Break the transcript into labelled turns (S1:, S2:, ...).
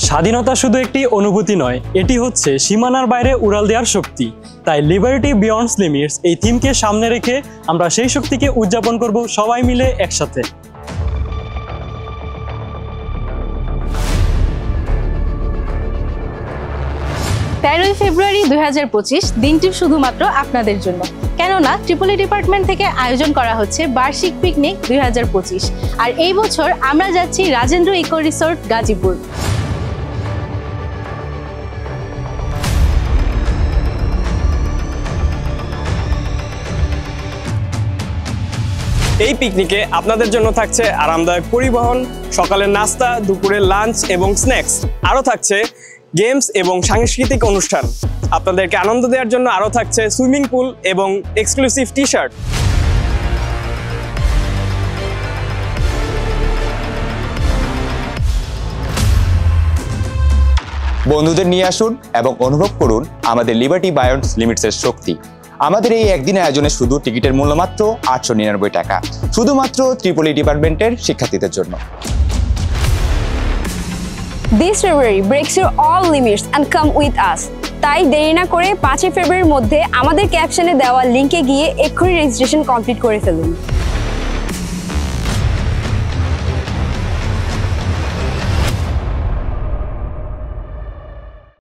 S1: স্বাধীনতা শুধু একটি অনুভূতি নয়, এটি হচ্ছে সীমানার বাইরে উড়াল দেওয়ার শক্তি। তাই লিবার্টি বিয়ন্ডস লিমিটস এই থিমকে সামনে রেখে আমরা সেই শক্তিকে উদযাপন করব সবাই মিলে একসাথে।
S2: 13 ফেব্রুয়ারি 2025 দিনটি শুধুমাত্র আপনাদের জন্য, কেননা ট্রিপল ই ডিপার্টমেন্ট থেকে আয়োজন করা হচ্ছে বার্ষিক পিকনিক 2025। আর এই বছর আমরা যাচ্ছি রাজেন্দ্র ইকো রিসোর্ট গাজীপুর।
S3: এই পিকনিকে আপনাদের জন্য থাকছে আরামদায়ক পরিবহন, সকালের নাস্তা, দুপুরের লাঞ্চ এবং স্ন্যাক্স, আরও থাকছে গেমস এবং সাংস্কৃতিক অনুষ্ঠান। আপনাদেরকে আনন্দ দেওয়ার জন্য আরও থাকছে সুইমিং পুল এবং এক্সক্লুসিভ টি শার্ট।
S4: বন্ধুদের নিয়ে আসুন এবং অনুভব করুন আমাদের লিবার্টি বিয়ন্ডস লিমিটসের শক্তি। আমাদের এই একদিনের আয়োজনে শুধু টিকিটের মূল্য মাত্র 899 টাকা, শুধুমাত্র ট্রিপল ই ডিপার্টমেন্টের শিক্ষার্থীদের জন্য।
S5: This February breaks your all limits and come with us. তাই দেরি না করে 5 ফেব্রুয়ারির মধ্যে আমাদের ক্যাপশনে দেওয়া লিংকে গিয়ে এক্ষুনি রেজিস্ট্রেশন কমপ্লিট করে ফেলুন।